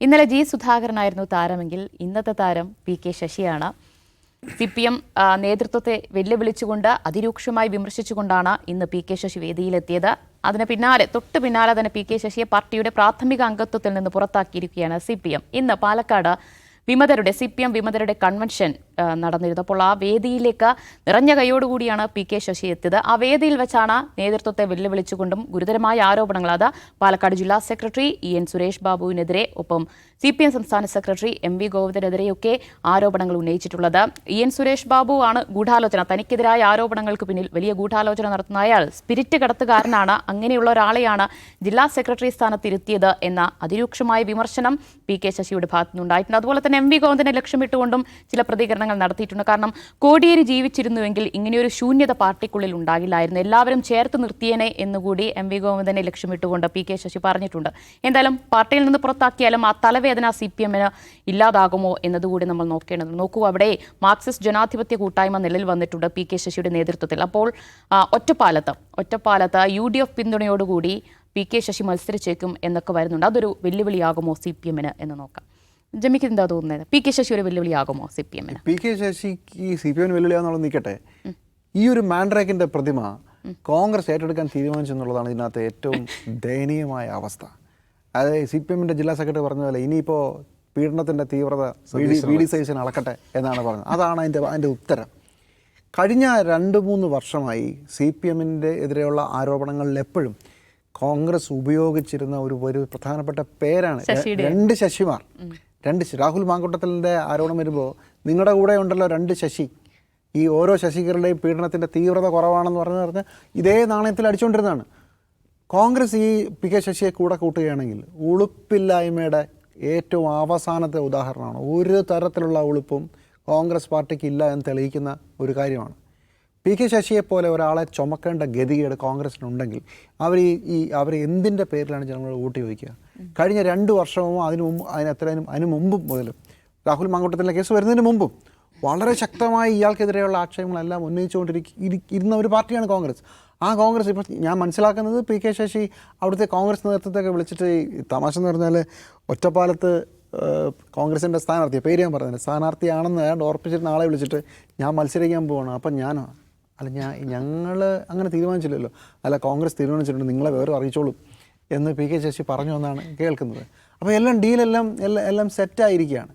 ഇന്നലെ ജി സുധാകരനായിരുന്നു താരമെങ്കിൽ ഇന്നത്തെ താരം പി കെ ശശിയാണ്. CPM നേതൃത്വത്തെ വെല്ലുവിളിച്ചുകൊണ്ട് അതിരൂക്ഷമായി വിമർശിച്ചുകൊണ്ടാണ് ഇന്ന് പി കെ ശശി വേദിയിലെത്തിയത്. അതിന് പിന്നാലെ തൊട്ടു പിന്നാലെ തന്നെ പി കെ ശശിയെ പാർട്ടിയുടെ പ്രാഥമിക അംഗത്വത്തിൽ നിന്ന് പുറത്താക്കിയിരിക്കുകയാണ് CPM. ഇന്ന് പാലക്കാട് CPM വിമതരുടെ കൺവെൻഷൻ നടന്നിരുന്നു. അപ്പോൾ ആ വേദിയിലേക്ക് നിറഞ്ഞ കൈയോടുകൂടിയാണ് പി കെ ശശി എത്തിയത്. ആ വേദിയിൽ വെച്ചാണ് നേതൃത്വത്തെ വെല്ലുവിളിച്ചുകൊണ്ടും ഗുരുതരമായ ആരോപണങ്ങൾ അത് പാലക്കാട് ജില്ലാ സെക്രട്ടറി EN സുരേഷ് ബാബുവിനെതിരെ, ഒപ്പം CPM സംസ്ഥാന സെക്രട്ടറി MV ഗോവിന്ദനെതിരെയൊക്കെ ആരോപണങ്ങൾ ഉന്നയിച്ചിട്ടുള്ളത്. EN സുരേഷ് ബാബു ആണ് ഗൂഢാലോചന, തനിക്കെതിരായ ആരോപണങ്ങൾക്ക് പിന്നിൽ വലിയ ഗൂഢാലോചന നടത്തുന്ന അയാൾ സ്പിരിറ്റ് കടത്തുകാരനാണ്, അങ്ങനെയുള്ള ഒരാളെയാണ് ജില്ലാ സെക്രട്ടറി സ്ഥാനത്തിരുത്തിയത് എന്ന അതിരൂക്ഷമായ വിമർശനം പി കെ ശശിയുടെ ഭാഗത്തുനിന്നുണ്ടായിട്ടുണ്ട്. അതുപോലെ തന്നെ MV ഗോവിന്ദനെ ലക്ഷ്യമിട്ടുകൊണ്ടും ചില പ്രതികരണങ്ങൾ നടത്തിയിട്ടുണ്ട്. കാരണം കോടിയേരി ജീവിച്ചിരുന്നുവെങ്കിൽ ഇങ്ങനെയൊരു ശൂന്യത പാർട്ടിക്കുള്ളിൽ ഉണ്ടാകില്ലായിരുന്നു, എല്ലാവരും ചേർത്ത് നിർത്തിയേനെ എന്നുകൂടി MV ഗോവിന്ദനെ ലക്ഷ്യമിട്ടുകൊണ്ട് പി കെ ശശി പറഞ്ഞിട്ടുണ്ട്. എന്തായാലും പാർട്ടിയിൽ നിന്ന് പുറത്താക്കിയാലും ആ തലവേദന CPM-ന് ഇല്ലാതാകുമോ എന്നതുകൂടി നമ്മൾ നോക്കേണ്ടതുണ്ട്. നോക്കൂ, അവിടെ മാർക്സിസ്റ്റ് ജനാധിപത്യ കൂട്ടായ്മ നിലയിൽ വന്നിട്ടുണ്ട് പി കെ ശശിയുടെ നേതൃത്വത്തിൽ. അപ്പോൾ ഒറ്റപ്പാലത്ത് UDF പിന്തുണയോടുകൂടി പി കെ ശശി മത്സരിച്ചേക്കും എന്നൊക്കെ വരുന്നുണ്ട്. അതൊരു വെല്ലുവിളിയാകുമോ CPM-ന് എന്ന് നോക്കാം. ജമിക്ക് എന്താ തോന്നുന്നത്? പി കെ ശശി ഒരു വെല്ലുവിളിയാകുമോ CPM-ന്? പി കെ ശശിക്ക് CPM-ന് വെല്ലുവിളിയാണെന്നുള്ളത് നിൽക്കട്ടെ, ഈ ഒരു മാൻഡ്രേക്കിന്റെ പ്രതിമ കോൺഗ്രസ് ഏറ്റെടുക്കാൻ തീരുമാനിച്ചെന്നുള്ളതാണ് ഇതിനകത്ത് ഏറ്റവും ദയനീയമായ അവസ്ഥ. അതായത് CPM-ന്റെ ജില്ലാ സെക്രട്ടറി പറഞ്ഞ പോലെ ഇനിയിപ്പോൾ പീഡനത്തിൻ്റെ തീവ്രത VD സൈസിന് അളക്കട്ടെ എന്നാണ് പറഞ്ഞത്. അതാണ് അതിൻ്റെ ഉത്തരം. കഴിഞ്ഞ 2-3 വർഷമായി CPM-ന്റെ എതിരെയുള്ള ആരോപണങ്ങളിൽ എപ്പോഴും കോൺഗ്രസ് ഉപയോഗിച്ചിരുന്ന ഒരു പ്രധാനപ്പെട്ട പേരാണ് രണ്ട് ശശിമാർ. രാഹുൽ മാങ്കൂട്ടത്തിലിൻ്റെ ആരോപണം വരുമ്പോൾ നിങ്ങളുടെ കൂടെ ഉണ്ടല്ലോ 2 ശശി, ഈ ഓരോ ശശികളുടെയും പീഡനത്തിൻ്റെ തീവ്രത കുറവാണെന്ന് പറഞ്ഞ് ഇതേ നാണയത്തിൽ അടിച്ചുകൊണ്ടിരുന്നതാണ്. കോൺഗ്രസ് ഈ പി കെ ശശിയെ കൂടെ കൂട്ടുകയാണെങ്കിൽ ഉളുപ്പില്ലായ്മയുടെ ഏറ്റവും അവസാനത്തെ ഉദാഹരണമാണ്. ഒരു തരത്തിലുള്ള ഉളുപ്പും കോൺഗ്രസ് പാർട്ടിക്ക് ഇല്ല എന്ന് തെളിയിക്കുന്ന ഒരു കാര്യമാണ്. പി കെ ശശിയെപ്പോലെ ഒരാളെ ചുമക്കേണ്ട ഗതികേട് കോൺഗ്രസിനുണ്ടെങ്കിൽ അവർ എന്തിൻ്റെ പേരിലാണ് ജനങ്ങൾ വോട്ട് ചോദിക്കുക? കഴിഞ്ഞ 2 വർഷവും അതിന് മുമ്പും മുതലും രാഹുൽ മാങ്കൂട്ടത്തിൻ്റെ കേസ് വരുന്നതിന് മുമ്പും വളരെ ശക്തമായി ഇയാൾക്കെതിരെയുള്ള ആക്ഷേപങ്ങളെല്ലാം ഉന്നയിച്ചുകൊണ്ടിരുന്ന ഒരു പാർട്ടിയാണ് കോൺഗ്രസ്. ആ കോൺഗ്രസ് ഇപ്പോൾ ഞാൻ മനസ്സിലാക്കുന്നത് പി കെ ശശി അവിടുത്തെ കോൺഗ്രസ് നേതൃത്വത്തെയൊക്കെ വിളിച്ചിട്ട് തമാശ എന്ന് പറഞ്ഞാൽ ഒറ്റപ്പാലത്ത് കോൺഗ്രസിൻ്റെ സ്ഥാനാർത്ഥി, പേര് ഞാൻ പറഞ്ഞില്ല, സ്ഥാനാർത്ഥിയാണെന്ന് ഏതാണ്ട് ഉറപ്പിച്ചിരുന്ന ആളെ വിളിച്ചിട്ട് ഞാൻ മത്സരിക്കാൻ പോവാണ്, അപ്പം ഞങ്ങൾ അങ്ങനെ തീരുമാനിച്ചില്ലല്ലോ, അല്ല കോൺഗ്രസ് തീരുമാനിച്ചിട്ടുണ്ട്, നിങ്ങളെ വേറെ അറിയിച്ചോളും എന്ന് പി കെ ശശി പറഞ്ഞു എന്നാണ് കേൾക്കുന്നത്. അപ്പോൾ എല്ലാം സെറ്റായിരിക്കുകയാണ്.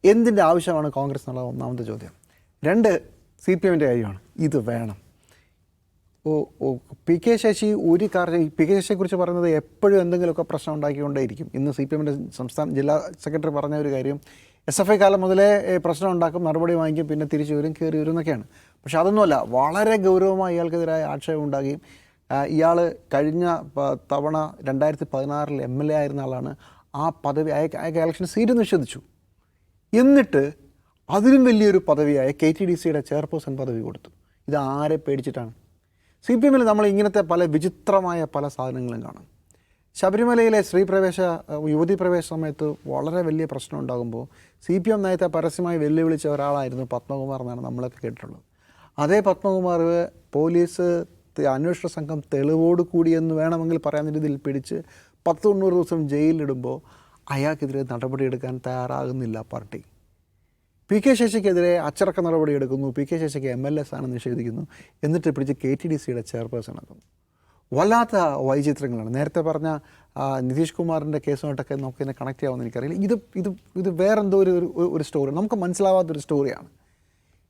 എന്തിൻ്റെ ആവശ്യമാണ് കോൺഗ്രസ് എന്നുള്ള ഒന്നാമത്തെ ചോദ്യം. 2 CPM-ൻ്റെ കാര്യമാണ്. ഇത് വേണം. പി കെ ശശി ഒരു കാര്യം, പി കെ ശശിയെക്കുറിച്ച് പറയുന്നത് എപ്പോഴും എന്തെങ്കിലുമൊക്കെ പ്രശ്നം ഉണ്ടാക്കിക്കൊണ്ടേയിരിക്കും. ഇന്ന് CPM-ൻ്റെ സംസ്ഥാന ജില്ലാ സെക്രട്ടറി പറഞ്ഞ ഒരു കാര്യം, SFI കാലം മുതലേ പ്രശ്നം ഉണ്ടാക്കും, നടപടി വാങ്ങിക്കും, പിന്നെ തിരിച്ചു വരും, കയറി വരും എന്നൊക്കെയാണ്. പക്ഷെ അതൊന്നുമല്ല, വളരെ ഗൗരവമായി ഇയാൾക്കെതിരായ ആക്ഷേപം ഉണ്ടാകുകയും ഇയാൾ കഴിഞ്ഞ തവണ 2016 MLA ആയിരുന്ന ആളാണ്. ആ പദവി അയാൾക്ക് ഇലക്ഷൻ സീറ്റ് നിഷേധിച്ചു. എന്നിട്ട് അതിലും വലിയൊരു പദവിയായ KTDCയുടെ ചെയർപേഴ്സൺ പദവി കൊടുത്തു. ഇത് ആരെ പേടിച്ചിട്ടാണ്? CPM-ൽ നമ്മൾ ഇങ്ങനത്തെ പല വിചിത്രമായ പല സാധനങ്ങളും കാണാം. ശബരിമലയിലെ യുവതി പ്രവേശ സമയത്ത് വളരെ വലിയ പ്രശ്നം ഉണ്ടാകുമ്പോൾ CPM നയത്തെ പരസ്യമായി വെല്ലുവിളിച്ച ഒരാളായിരുന്നു പത്മകുമാർ എന്നാണ് നമ്മളൊക്കെ കേട്ടിട്ടുള്ളത്. അതേ പത്മകുമാർ പോലീസ് അന്വേഷണ സംഘം തെളിവോട് കൂടിയെന്ന് വേണമെങ്കിൽ പറയാൻ രീതിയിൽ പിടിച്ച് 10-90 ദിവസം ജയിലിലിടുമ്പോൾ അയാൾക്കെതിരെ നടപടിയെടുക്കാൻ തയ്യാറാകുന്നില്ല പാർട്ടി. പി കെ ശശിക്കെതിരെ അച്ചടക്ക നടപടിയെടുക്കുന്നു, പി കെ ശശിക്ക് MLA സ്ഥാനം നിഷേധിക്കുന്നു, എന്നിട്ട് പിടിച്ച് KTDCയുടെ ചെയർപേഴ്സൺ ആക്കുന്നു. വല്ലാത്ത വൈചിത്രങ്ങളാണ്. നേരത്തെ പറഞ്ഞ നിതീഷ് കുമാറിൻ്റെ കേസുമായിട്ടൊക്കെ നമുക്കിതിനെ കണക്ട് ചെയ്യാമെന്ന് എനിക്കറിയില്ല. ഇത് വേറെന്തോ ഒരു സ്റ്റോറി, നമുക്ക് മനസ്സിലാവാത്തൊരു സ്റ്റോറിയാണ്.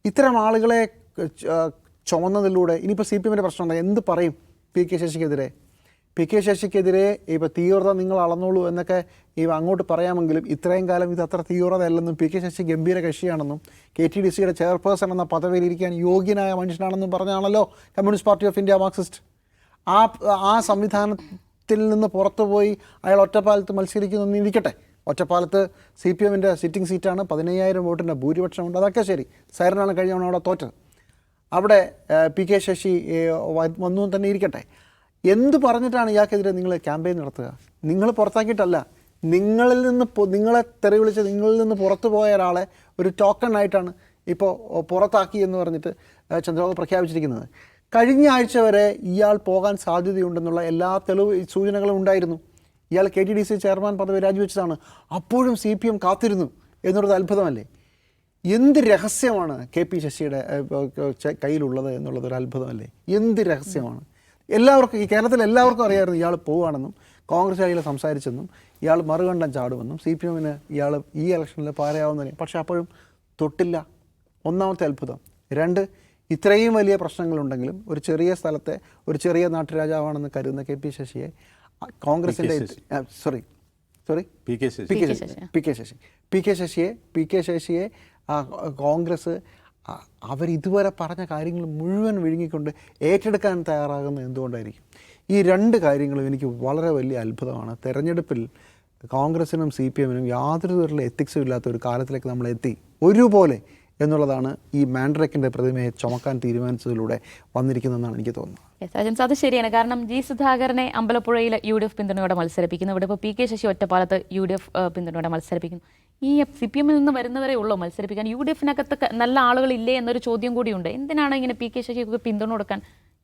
ഇത്തരം ആളുകളെ ചുമന്നതിലൂടെ ഇനിയിപ്പോൾ CPM-ൻ്റെ പ്രശ്നമുണ്ട്. എന്ത് പറയും പി കെ ശശിക്കെതിരെ? പി കെ ശശിക്കെതിരെ ഇപ്പോൾ തീവ്രത നിങ്ങൾ അളന്നോളൂ എന്നൊക്കെ അങ്ങോട്ട് പറയാമെങ്കിലും ഇത്രയും കാലം ഇത് അത്ര തീവ്രതയല്ലെന്നും പി കെ ശശി ഗംഭീര കക്ഷിയാണെന്നും KTDCയുടെ ചെയർപേഴ്സൺ എന്ന പദവിയിലിരിക്കാൻ യോഗ്യനായ മനുഷ്യനാണെന്നും പറഞ്ഞാണല്ലോ communist party of India Marxist. ആ സംവിധാനത്തിൽ നിന്ന് പുറത്തുപോയി അയാൾ ഒറ്റപ്പാലത്ത് മത്സരിക്കുന്നു ഇരിക്കട്ടെ. ഒറ്റപ്പാലത്ത് CPM-ൻ്റെ സിറ്റിംഗ് സീറ്റാണ്, 15,000 വോട്ടിൻ്റെ ഭൂരിപക്ഷമുണ്ട്, അതൊക്കെ ശരി. സൈറനാണ് കഴിഞ്ഞ അവിടെ തോറ്റത്. അവിടെ പി കെ ശശി വന്നു തന്നെ ഇരിക്കട്ടെ. എന്ത് പറഞ്ഞിട്ടാണ് ഇയാൾക്കെതിരെ നിങ്ങൾ ക്യാമ്പയിൻ നടത്തുക? നിങ്ങൾ പുറത്താക്കിയിട്ടല്ല, നിങ്ങളെ തെറി വിളിച്ച് നിങ്ങളിൽ നിന്ന് പുറത്തു പോയ ഒരാളെ ഒരു ടോക്കൺ ആയിട്ടാണ് ഇപ്പോൾ പുറത്താക്കി എന്ന് പറഞ്ഞിട്ട് ചന്ദ്രബാബു പ്രഖ്യാപിച്ചിരിക്കുന്നത്. കഴിഞ്ഞ ആഴ്ച വരെ ഇയാൾ പോകാൻ സാധ്യതയുണ്ടെന്നുള്ള എല്ലാ തെളിവ് സൂചനകളും ഉണ്ടായിരുന്നു. ഇയാൾ KTDC ചെയർമാൻ പദവി രാജിവെച്ചതാണ്. അപ്പോഴും CPM കാത്തിരുന്നു എന്നുള്ളത് അത്ഭുതമല്ലേ? എന്ത് രഹസ്യമാണ് KP ശശിയുടെ കയ്യിലുള്ളത് എന്നുള്ളതൊരു അത്ഭുതമല്ലേ? എന്ത് രഹസ്യമാണ്? എല്ലാവർക്കും, ഈ കേരളത്തിൽ എല്ലാവർക്കും അറിയാമായിരുന്നു ഇയാൾ പോവുകയാണെന്നും കോൺഗ്രസ് അയാൾ സംസാരിച്ചെന്നും ഇയാൾ മറുകണ്ഠം ചാടുമെന്നും CPMന് ഇയാൾ ഈ ഇലക്ഷനിൽ പാരയാവുന്നതിന്. പക്ഷേ അപ്പോഴും തൊട്ടില്ല. ഒന്നാമത്തെ അത്ഭുതം. രണ്ട്, ഇത്രയും വലിയ പ്രശ്നങ്ങളുണ്ടെങ്കിലും ഒരു ചെറിയ സ്ഥലത്തെ ഒരു ചെറിയ നാട്ടുരാജാവാണെന്ന് കരുതുന്ന KP ശശിയെ കോൺഗ്രസിൻ്റെ പി കെ ശശിയെ കോൺഗ്രസ് അവരിതുവരെ പറഞ്ഞ കാര്യങ്ങൾ മുഴുവൻ വിഴുങ്ങിക്കൊണ്ട് ഏറ്റെടുക്കാൻ തയ്യാറാകുന്നത് എന്തുകൊണ്ടായിരിക്കും? ഈ രണ്ട് കാര്യങ്ങളും എനിക്ക് വളരെ വലിയ അത്ഭുതമാണ്. തെരഞ്ഞെടുപ്പിൽ കോൺഗ്രസിനും CPMനും യാതൊരു തരത്തിലുള്ള എത്തിക്സും ഇല്ലാത്ത ഒരു കാലത്തിലേക്ക് നമ്മൾ എത്തി ഒരുപോലെ എന്നുള്ളതാണ് ഈ മാൻഡ്രേക്കിൻ്റെ പ്രതിമയെ ചുമക്കാൻ തീരുമാനിച്ചതിലൂടെ വന്നിരിക്കുന്നതെന്നാണ് എനിക്ക് തോന്നുന്നത്. അജൻസ്, അത് ശരിയാണ്. കാരണം G. സുധാകരനെ അമ്പലപ്പുഴയിൽ UDF പിന്തുണയോടെ മത്സരിപ്പിക്കുന്നു. ഇവിടെ ഇപ്പോൾ PK ശശി ഒറ്റപ്പാലത്ത് UDF പിന്തുണയോടെ മത്സരിപ്പിക്കുന്നു. ഈ CPMൽ നിന്ന് വരുന്നവരെ ഉള്ളൂ മത്സരിപ്പിക്കാൻ? UDFനകത്ത് നല്ല ആളുകളില്ലേ എന്നൊരു ചോദ്യം കൂടിയുണ്ട്. എന്തിനാണ് ഇങ്ങനെ PK ശശിക്ക് പിന്തുണ കൊടുക്കാൻ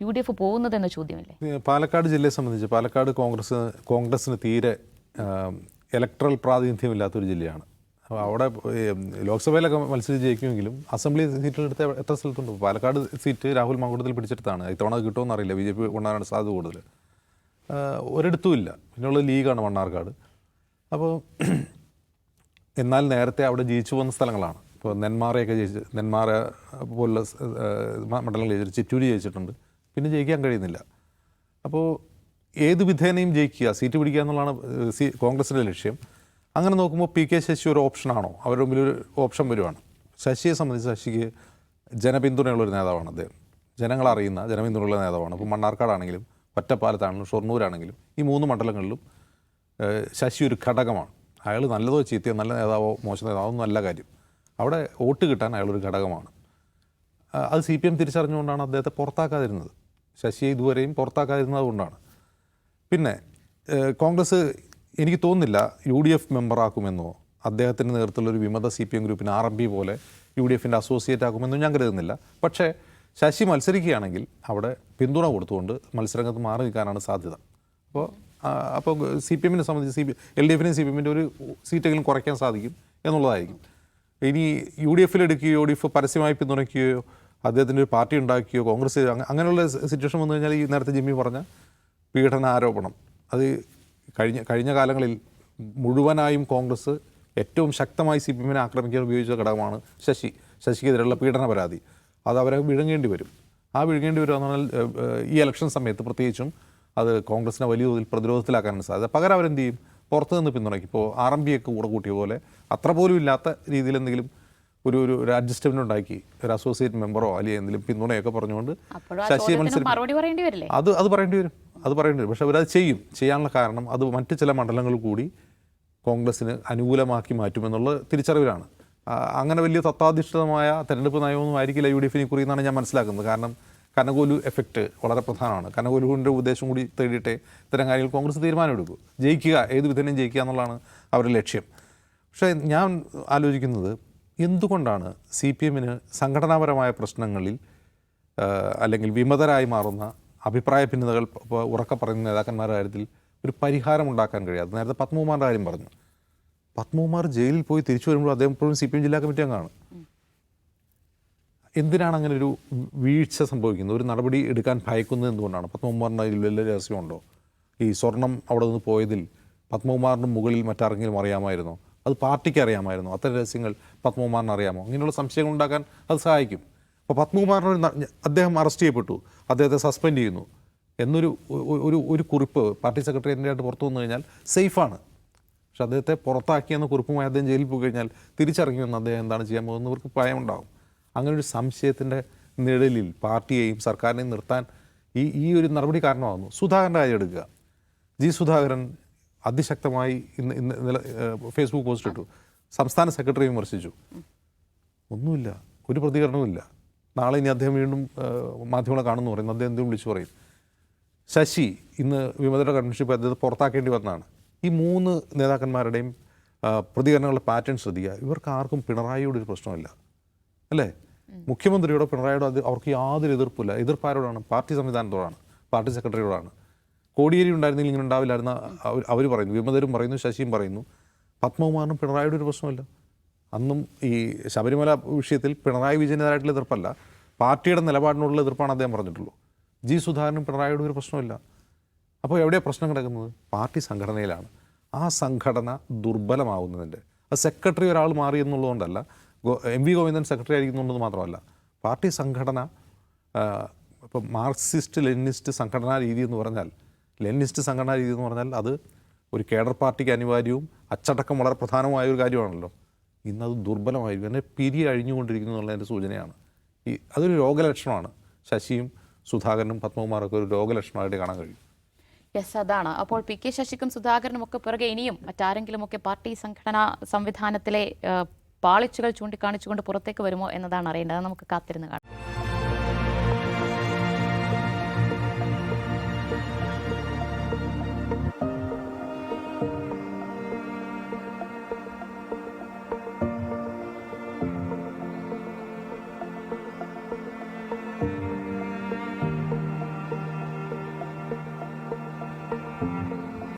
UDF പോകുന്നത് എന്ന ചോദ്യമല്ലേ? പാലക്കാട് ജില്ലയെ സംബന്ധിച്ച് പാലക്കാട് കോൺഗ്രസിന് തീരെ ഇലക്ട്രൽ പ്രാതിനിധ്യമില്ലാത്തൊരു ജില്ലയാണ്. അപ്പോൾ അവിടെ ലോക്സഭയിലൊക്കെ മത്സരിച്ച് ജയിക്കുമെങ്കിലും അസംബ്ലി സീറ്റുകളെടുത്ത് എത്ര സ്ഥലത്തുണ്ട്? പാലക്കാട് സീറ്റ് രാഹുൽ മാങ്കൂട്ടത്തിൽ പിടിച്ചെടുത്താണ്. ഇത്തവണ അത് കിട്ടുമെന്ന് അറിയില്ല. BJP കൊണ്ടാണ് സാധ്യത കൂടുതൽ. ഒരിടത്തും ഇല്ല. പിന്നെയുള്ള ലീഗാണ് മണ്ണാർക്കാട്. അപ്പോൾ എന്നാൽ നേരത്തെ അവിടെ ജയിച്ചു പോകുന്ന സ്ഥലങ്ങളാണ്. ഇപ്പോൾ നെന്മാറയൊക്കെ നെന്മാറ പോലുള്ള മണ്ഡലങ്ങൾ ജയിച്ചിട്ട് ചിറ്റൂര് ജയിച്ചിട്ടുണ്ട്. പിന്നെ ജയിക്കാൻ കഴിയുന്നില്ല. അപ്പോൾ ഏത് വിധേനയും ജയിക്കുക, സീറ്റ് പിടിക്കുക എന്നുള്ളതാണ് കോൺഗ്രസിൻ്റെ ലക്ഷ്യം. അങ്ങനെ നോക്കുമ്പോൾ PK ശശി ഒരു ഓപ്ഷനാണോ? അവരുടെ മുമ്പിൽ ഒരു ഓപ്ഷൻ വരുവാണ്. ശശിയെ സംബന്ധിച്ച് ശശിക്ക് ജനപിന്തുണയുള്ളൊരു നേതാവാണ് അദ്ദേഹം. ജനങ്ങളറിയുന്ന ജനപിന്തുണയുള്ള നേതാവാണ്. ഇപ്പോൾ മണ്ണാർക്കാടാണെങ്കിലും ഒറ്റപ്പാലത്താണെങ്കിലും ഷൊർണൂരാണെങ്കിലും ഈ 3 മണ്ഡലങ്ങളിലും ശശി ഒരു ഘടകമാണ്. അയാൾ നല്ലതോ ചീത്തയോ, നല്ല നേതാവോ മോശം നേതാവോ ഒന്നും അല്ല കാര്യം. അവിടെ വോട്ട് കിട്ടാൻ അയാളൊരു ഘടകമാണ്. അത് CPM തിരിച്ചറിഞ്ഞുകൊണ്ടാണ് അദ്ദേഹത്തെ പുറത്താക്കാതിരുന്നത്. ശശിയെ ഇതുവരെയും പുറത്താക്കാതിരുന്നത് കൊണ്ടാണ്. പിന്നെ കോൺഗ്രസ് എനിക്ക് തോന്നുന്നില്ല UDF മെമ്പറാക്കുമെന്നോ അദ്ദേഹത്തിൻ്റെ നേതൃത്വത്തിലുള്ള ഒരു വിമത CPM ഗ്രൂപ്പിന് RMP പോലെ UDFൻ്റെ അസോസിയേറ്റ് ആക്കുമെന്നോ ഞാൻ കരുതുന്നില്ല. പക്ഷേ ശശി മത്സരിക്കുകയാണെങ്കിൽ അവിടെ പിന്തുണ കൊടുത്തുകൊണ്ട് മത്സരരംഗത്ത് മാറി നിൽക്കാനാണ് സാധ്യത. അപ്പോൾ CPMനെ സംബന്ധിച്ച് LDFനെയും CPMൻ്റെ ഒരു സീറ്റെങ്കിലും കുറയ്ക്കാൻ സാധിക്കും എന്നുള്ളതായിരിക്കും. ഇനി UDFിലെടുക്കുകയോ UDF പരസ്യമായി പിന്തുണയ്ക്കുകയോ അദ്ദേഹത്തിൻ്റെ ഒരു പാർട്ടി ഉണ്ടാക്കുകയോ കോൺഗ്രസ് അങ്ങനെയുള്ള സിറ്റുവേഷൻ വന്നു കഴിഞ്ഞാൽ ഈ നേരത്തെ ജിമ്മി പറഞ്ഞ പീഡന ആരോപണം അത് കഴിഞ്ഞ കാലങ്ങളിൽ മുഴുവനായും കോൺഗ്രസ് ഏറ്റവും ശക്തമായി CPMനെ ആക്രമിക്കാൻ ഉപയോഗിച്ച ഘടകമാണ് ശശിക്കെതിരെയുള്ള പീഡന പരാതി. അത് അവരെ വിഴുങ്ങേണ്ടി വരും. ആ വിഴുങ്ങേണ്ടി വരിക എന്ന് പറഞ്ഞാൽ ഈ ഇലക്ഷൻ സമയത്ത് പ്രത്യേകിച്ചും അത് കോൺഗ്രസിനെ വലിയ തോതിൽ പ്രതിരോധത്തിലാക്കാനാണ് സാധ്യത. പകരം അവരെന്ത് ചെയ്യും? പുറത്തു നിന്ന് പിന്തുണയ്ക്കും. ഇപ്പോൾ RMPയൊക്കെ കൂടെ കൂട്ടിയ പോലെ അത്ര പോലും ഇല്ലാത്ത രീതിയിൽ എന്തെങ്കിലും ഒരു അഡ്ജസ്റ്റ്മെന്റ് ഉണ്ടാക്കി ഒരു അസോസിയേറ്റ് മെമ്പറോ അല്ലെങ്കിൽ എന്തെങ്കിലും പിന്തുണയൊക്കെ പറഞ്ഞുകൊണ്ട് ശശിയെ മത്സരിക്കും. അത് പറയേണ്ടി വരും. പക്ഷെ അവരത് ചെയ്യാനുള്ള കാരണം അത് മറ്റ് ചില മണ്ഡലങ്ങൾ കൂടി കോൺഗ്രസിന് അനുകൂലമാക്കി മാറ്റുമെന്നുള്ള തിരിച്ചറിവിലാണ്. അങ്ങനെ വലിയ തത്വാധിഷ്ഠിതമായ തെരഞ്ഞെടുപ്പ് നയമൊന്നും ആയിരിക്കില്ല UDFനെ കുറിയെന്നാണ് ഞാൻ മനസ്സിലാക്കുന്നത്. കാരണം കനകോലു എഫക്റ്റ് വളരെ പ്രധാനമാണ്. കനകോലുവിൻ്റെ ഉപദേശം കൂടി തേടിയിട്ടേ ഇത്തരം കാര്യങ്ങൾ കോൺഗ്രസ് തീരുമാനമെടുക്കൂ. ജയിക്കുക, ഏത് വിധേനയും ജയിക്കുക എന്നുള്ളതാണ് അവരുടെ ലക്ഷ്യം. പക്ഷേ ഞാൻ ആലോചിക്കുന്നത് എന്തുകൊണ്ടാണ് CPMന് സംഘടനാപരമായ പ്രശ്നങ്ങളിൽ അല്ലെങ്കിൽ വിമതരായി മാറുന്ന അഭിപ്രായ ഭിന്നതകൾ ഉറക്കെ പറയുന്ന നേതാക്കന്മാരുടെ കാര്യത്തിൽ ഒരു പരിഹാരം ഉണ്ടാക്കാൻ കഴിയാതെ? നേരത്തെ പത്മകുമാറിൻ്റെ കാര്യം പറഞ്ഞു. പത്മകുമാർ ജയിലിൽ പോയി തിരിച്ചു വരുമ്പോൾ അദ്ദേഹം ഇപ്പോഴും CPM ജില്ലാ കമ്മിറ്റി അംഗമാണ്. എന്തിനാണ് അങ്ങനെ ഒരു വീഴ്ച സംഭവിക്കുന്നത്? ഒരു നടപടി എടുക്കാൻ ഭയക്കുന്നത് എന്തുകൊണ്ടാണ്? പത്മകുമാറിൻ്റെ അതിൽ വലിയ രഹസ്യമുണ്ടോ? ഈ സ്വർണം അവിടെ നിന്ന് പോയതിൽ പത്മകുമാറിന് മുകളിൽ മറ്റാരെങ്കിലും അറിയാമായിരുന്നോ? അത് പാർട്ടിക്ക് അറിയാമായിരുന്നോ? അത്തരം രഹസ്യങ്ങൾ പത്മകുമാറിന് അറിയാമോ? ഇങ്ങനെയുള്ള സംശയങ്ങൾ ഉണ്ടാക്കാൻ അത് സഹായിക്കും. അപ്പോൾ പത്മകുമാറിന് അദ്ദേഹം അറസ്റ്റ് ചെയ്യപ്പെട്ടു, അദ്ദേഹത്തെ സസ്പെൻഡ് ചെയ്യുന്നു എന്നൊരു കുറിപ്പ് പാർട്ടി സെക്രട്ടേറിയറ്റിൻ്റെ പുറത്തു വന്നു കഴിഞ്ഞാൽ സേഫാണ്. പക്ഷെ അദ്ദേഹത്തെ പുറത്താക്കിയെന്ന കുറിപ്പുമായി അദ്ദേഹം ജയിലിൽ പോയി കഴിഞ്ഞാൽ തിരിച്ചറിഞ്ഞു വന്ന് അദ്ദേഹം എന്താണ് ചെയ്യാൻ പോകുന്നവർക്ക് ഭയമുണ്ടാകും. അങ്ങനെ ഒരു സംശയത്തിൻ്റെ നിഴലിൽ പാർട്ടിയെയും സർക്കാരിനെയും നിർത്താൻ ഈ ഒരു നടപടി കാരണമാകുന്നു. സുധാകരൻ്റെ കാര്യം എടുക്കുക. G. സുധാകരൻ അതിശക്തമായി ഇന്നലെ ഫേസ്ബുക്ക് പോസ്റ്റ് ഇട്ടു. സംസ്ഥാന സെക്രട്ടറി വിമർശിച്ചു. ഒന്നുമില്ല, ഒരു പ്രതികരണവുമില്ല. നാളെ ഇനി അദ്ദേഹം വീണ്ടും മാധ്യമങ്ങളെ കാണുമെന്ന് പറയുന്നു. അദ്ദേഹം എന്തും വിളിച്ചു പറയും. ശശി ഇന്ന് വിമതരുടെ കൺവെൻഷനിൽ അദ്ദേഹത്തെ പുറത്താക്കേണ്ടി വന്നതാണ്. ഈ 3 നേതാക്കന്മാരുടെയും പ്രതികരണങ്ങളുടെ പാറ്റേൺ ശ്രദ്ധിക്കുക. ഇവർക്ക് ആർക്കും പിണറായിയോടൊരു പ്രശ്നമില്ല, അല്ലേ? മുഖ്യമന്ത്രിയോടോ പിണറായിയോടോ അവർക്ക് യാതൊരു എതിർപ്പില്ല. എതിർപ്പാരോടാണ്? പാർട്ടി സംവിധാനത്തോടാണ്, പാർട്ടി സെക്രട്ടറിയോടാണ്. കോടിയേരി ഉണ്ടായിരുന്നെങ്കിൽ ഇങ്ങനെ ഉണ്ടാവില്ലായിരുന്ന അവർ പറയുന്നു, വിമതരും പറയുന്നു, ശശിയും പറയുന്നു. പത്മകുമാറിനും പിണറായിയുടെ ഒരു പ്രശ്നമില്ല. അന്നും ഈ ശബരിമല വിഷയത്തിൽ പിണറായി വിജയനെതിരായിട്ടുള്ള എതിർപ്പല്ല, പാർട്ടിയുടെ നിലപാടിനുള്ള എതിർപ്പാണ് അദ്ദേഹം പറഞ്ഞിട്ടുള്ളൂ. ജി സുധാകരനും പിണറായിയുടെ ഒരു പ്രശ്നമില്ല. അപ്പോൾ എവിടെയാണ് പ്രശ്നം കിടക്കുന്നത്? പാർട്ടി സംഘടനയിലാണ്. ആ സംഘടന ദുർബലമാവുന്നതിൻ്റെ അത് സെക്രട്ടറി ഒരാൾ മാറി എന്നുള്ളതുകൊണ്ടല്ല, എം വി ഗോവിന്ദൻ സെക്രട്ടറി ആയിരിക്കുന്നുണ്ടെന്ന് മാത്രമല്ല, പാർട്ടി സംഘടന ഇപ്പം മാർക്സിസ്റ്റ് ലെനിനിസ്റ്റ് സംഘടനാ രീതി എന്ന് പറഞ്ഞാൽ, ലെനിനിസ്റ്റ് സംഘടനാ രീതി എന്ന് പറഞ്ഞാൽ അത് ഒരു കേഡർ പാർട്ടിക്ക് അനിവാര്യവും അച്ചടക്കം വളരെ പ്രധാനമായ ഒരു കാര്യമാണല്ലോ. ഇന്നത് ദുർബലമായിരിക്കും, അതിനെ പിരി അഴിഞ്ഞുകൊണ്ടിരിക്കുന്നു എന്നുള്ളതിൻ്റെ സൂചനയാണ്. അതൊരു രോഗലക്ഷണമാണ്. ശശിയും സുധാകരനും പത്മകുമാറൊക്കെ ഒരു രോഗലക്ഷണമായിട്ട് കാണാൻ കഴിയും. യെസ്, അതാണ്. അപ്പോൾ പി കെ ശശിക്കും സുധാകരനും ഒക്കെ പുറകെ ഇനിയും മറ്റാരെങ്കിലുമൊക്കെ പാർട്ടി സംഘടനാ സംവിധാനത്തിലെ പാളിച്ചുകൾ ചൂണ്ടിക്കാണിച്ചുകൊണ്ട് പുറത്തേക്ക് വരുമോ എന്നതാണ് അറിയേണ്ടത്. നമുക്ക് കാത്തിരുന്ന് കാണാം.